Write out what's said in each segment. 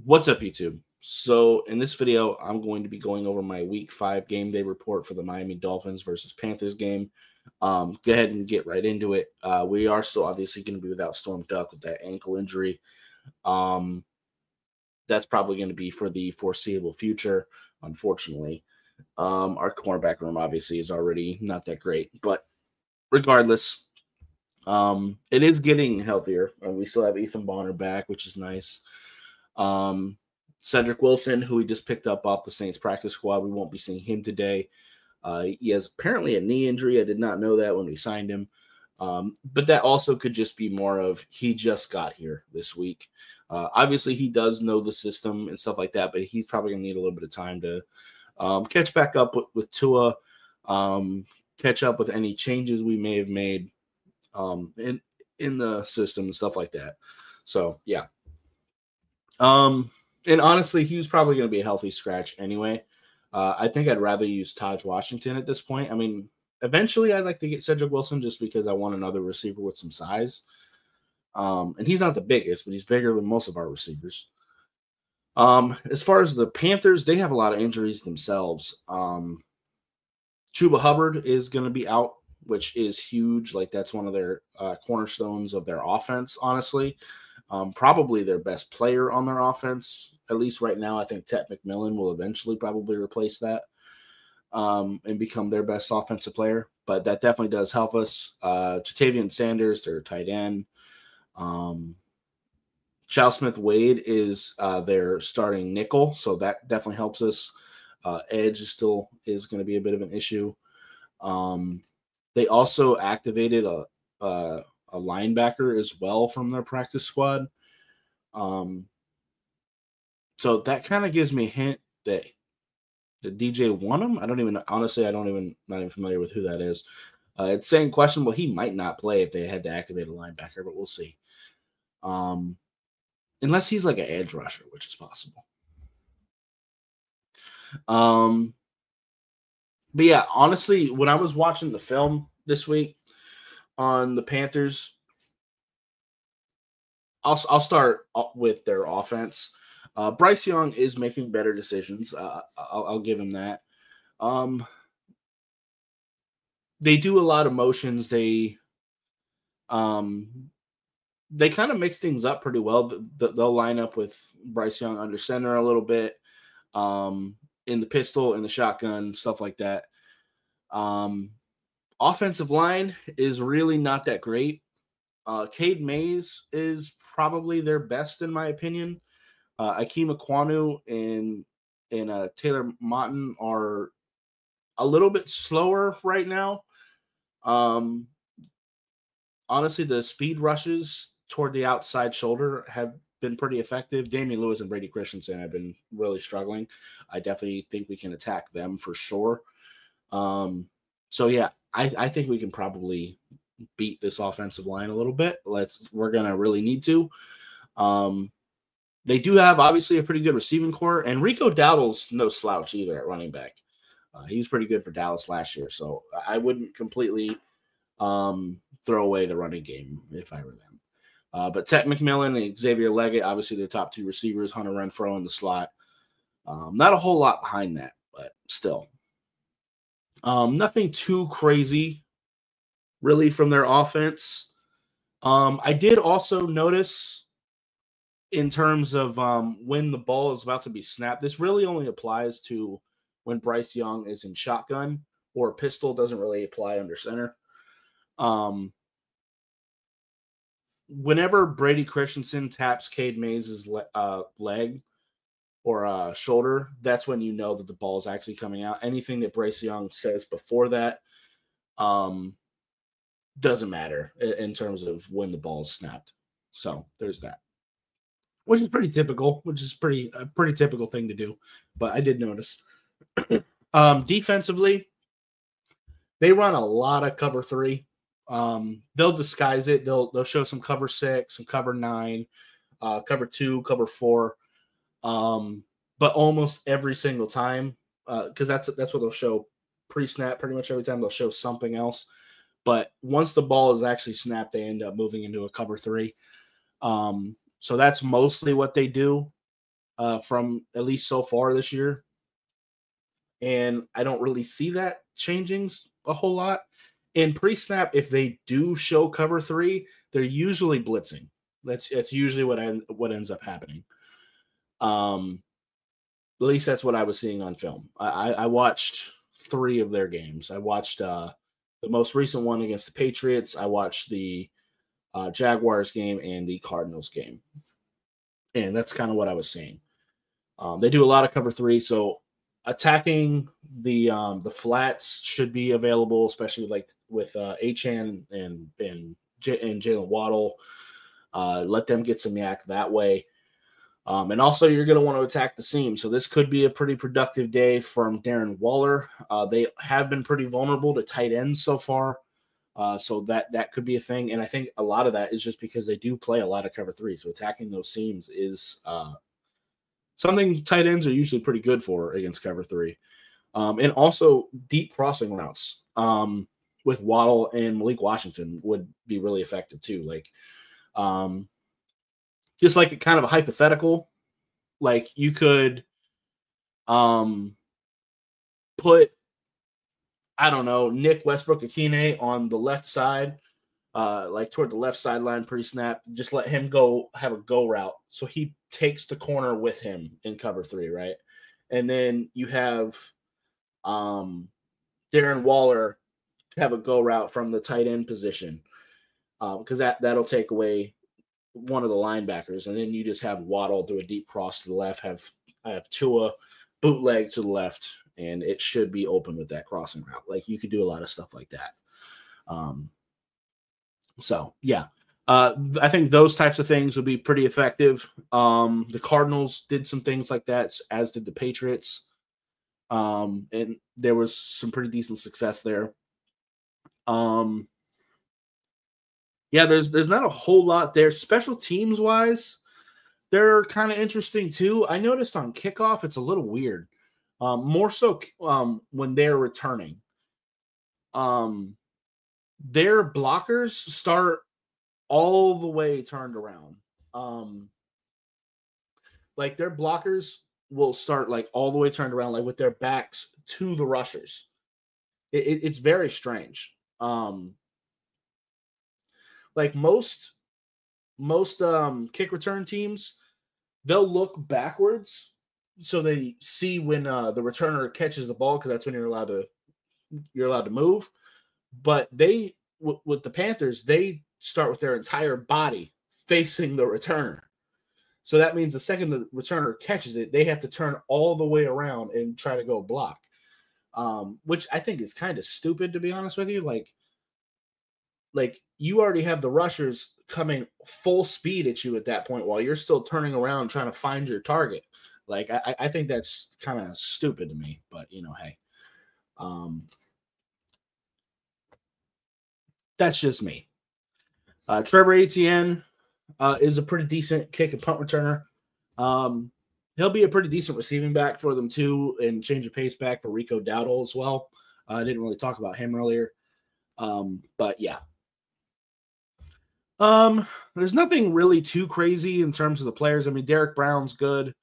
What's up, YouTube? So in this video, I'm going to be going over my Week 5 game day report for the Miami Dolphins versus Panthers game. Go ahead and get right into it. We are still obviously going to be without Storm Duck with that ankle injury. That's probably going to be for the foreseeable future, unfortunately. Our cornerback room obviously is already not that great, but regardless, it is getting healthier. We still have Ethan Bonner back, which is nice. Cedric Wilson, who we just picked up off the Saints practice squad, we won't be seeing him today. He has apparently a knee injury. I did not know that when we signed him. But that also could just be more of he just got here this week. Obviously, he does know the system and stuff like that, but he's probably going to need a little bit of time to catch back up with Tua, catch up with any changes we may have made in the system and stuff like that. So, yeah. And honestly, he was probably going to be a healthy scratch anyway. I think I'd rather use Taj Washington at this point. I mean, eventually I'd like to get Cedric Wilson just because I want another receiver with some size. And he's not the biggest, but he's bigger than most of our receivers. As far as the Panthers, they have a lot of injuries themselves. Chuba Hubbard is going to be out, which is huge. Like, that's one of their cornerstones of their offense, honestly. Probably their best player on their offense, at least right now. I think Ted McMillan will eventually probably replace that and become their best offensive player. But that definitely does help us. Jatavian Sanders, their tight end. Chao Smith-Wade is their starting nickel, so that definitely helps us. Edge still is going to be a bit of an issue. They also activated a linebacker as well from their practice squad. So that kind of gives me a hint that the DJ won him. Not even familiar with who that is. It's saying questionable. He might not play if they had to activate a linebacker, but we'll see. Unless he's like an edge rusher, which is possible. But yeah, honestly, when I was watching the film this week on the Panthers, I'll start with their offense. Bryce Young is making better decisions. I'll give him that. They do a lot of motions. They kind of mix things up pretty well. They'll line up with Bryce Young under center a little bit, in the pistol, in the shotgun, stuff like that. Offensive line is really not that great. Cade Mays is probably their best, in my opinion. Akeem Ekwonu and Taylor Motton are a little bit slower right now. Honestly, the speed rushes toward the outside shoulder have been pretty effective. Damian Lewis and Brady Christensen have been really struggling. I definitely think we can attack them for sure. So yeah, I think we can probably beat this offensive line a little bit. We're gonna really need to. They do have obviously a pretty good receiving core, and Rico Dowdle's no slouch either at running back. He was pretty good for Dallas last year, so I wouldn't completely throw away the running game if I were them. But Ted McMillan and Xavier Leggett, obviously their top two receivers, Hunter Renfrow in the slot. Not a whole lot behind that, but still. Nothing too crazy, really, from their offense. I did also notice in terms of when the ball is about to be snapped, this really only applies to when Bryce Young is in shotgun, or pistol. Doesn't really apply under center. Whenever Brady Christensen taps Cade Mays' leg or shoulder, that's when you know that the ball is actually coming out. Anything that Bryce Young says before that doesn't matter in terms of when the ball is snapped. So there's that, which is pretty typical, a pretty typical thing to do. But I did notice. Defensively, they run a lot of cover 3. They'll disguise it. They'll show some cover 6, some cover 9, cover 2, cover 4. But almost every single time, because that's what they'll show pre-snap. Pretty much every time they'll show something else. But once the ball is actually snapped, they end up moving into a cover 3. So that's mostly what they do. from at least so far this year. And I don't really see that changing a whole lot. In pre-snap, if they do show cover 3, they're usually blitzing. That's usually what ends up happening. At least that's what I was seeing on film. I watched 3 of their games. I watched the most recent one against the Patriots. I watched the Jaguars game and the Cardinals game. And that's kind of what I was seeing. They do a lot of cover 3, so attacking the flats should be available, especially with Achane and Jalen Waddle. Let them get some yak that way. And also, you're going to want to attack the seam. So this could be a pretty productive day from Darren Waller. They have been pretty vulnerable to tight ends so far. So that could be a thing. And I think a lot of that is just because they do play a lot of cover 3. So attacking those seams is something tight ends are usually pretty good for against cover 3. And also deep crossing routes with Waddle and Malik Washington would be really effective too. Just like a kind of a hypothetical, like you could put, I don't know, Nick Westbrook-Akine on the left side, like toward the left sideline pre-snap. Just let him go have a go route. So he takes the corner with him in cover 3, right? And then you have Darren Waller have a go route from the tight end position because that'll take away one of the linebackers, and then you just have Waddle do a deep cross to the left, have Tua bootleg to the left, and it should be open with that crossing route. Like you could do a lot of stuff like that. So yeah, I think those types of things would be pretty effective. The Cardinals did some things like that, as did the Patriots, and there was some pretty decent success there. Yeah, there's not a whole lot there. Special teams wise, they're kind of interesting too. I noticed on kickoff, it's a little weird. More so when they're returning. Their blockers start all the way turned around. Like their blockers will start like all the way turned around, like with their backs to the rushers. It's very strange. Like most kick return teams, they'll look backwards so they see when the returner catches the ball, because that's when you're allowed to move. But they with the Panthers, they start with their entire body facing the returner. So that means the second the returner catches it, they have to turn all the way around and try to go block, which I think is kind of stupid, to be honest with you. Like you already have the rushers coming full speed at you at that point while you're still turning around trying to find your target. Like I think that's kind of stupid to me, but hey, that's just me. Trevor Etienne is a pretty decent kick and punt returner. He'll be a pretty decent receiving back for them too, and change of pace back for Rico Dowdle as well. I didn't really talk about him earlier. But yeah. There's nothing really too crazy in terms of the players. I mean, Derek Brown's good.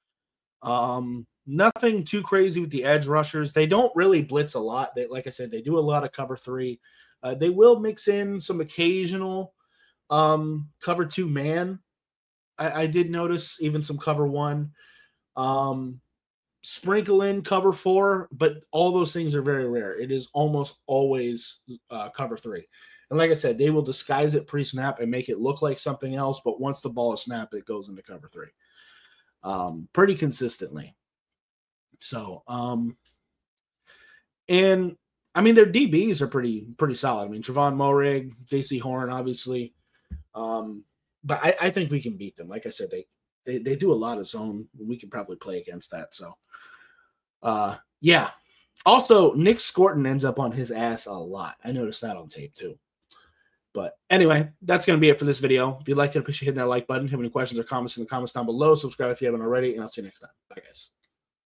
Nothing too crazy with the edge rushers. They don't really blitz a lot. Like I said, they do a lot of cover 3. They will mix in some occasional cover 2 man. I did notice even some cover 1. Sprinkle in cover 4, but all those things are very rare. It is almost always cover 3. And like I said, they will disguise it pre-snap and make it look like something else, but once the ball is snapped, it goes into cover 3 pretty consistently. So, and I mean, their DBs are pretty solid. I mean, Trevon Moehrig, J.C. Horn, obviously. But I think we can beat them. Like I said, they do a lot of zone. We can probably play against that. So, yeah. Also, Nick Scorton ends up on his ass a lot. I noticed that on tape too. But anyway, that's going to be it for this video. If you'd like to, appreciate hitting that like button. Have any questions or comments in the comments down below. Subscribe if you haven't already, and I'll see you next time. Bye, guys.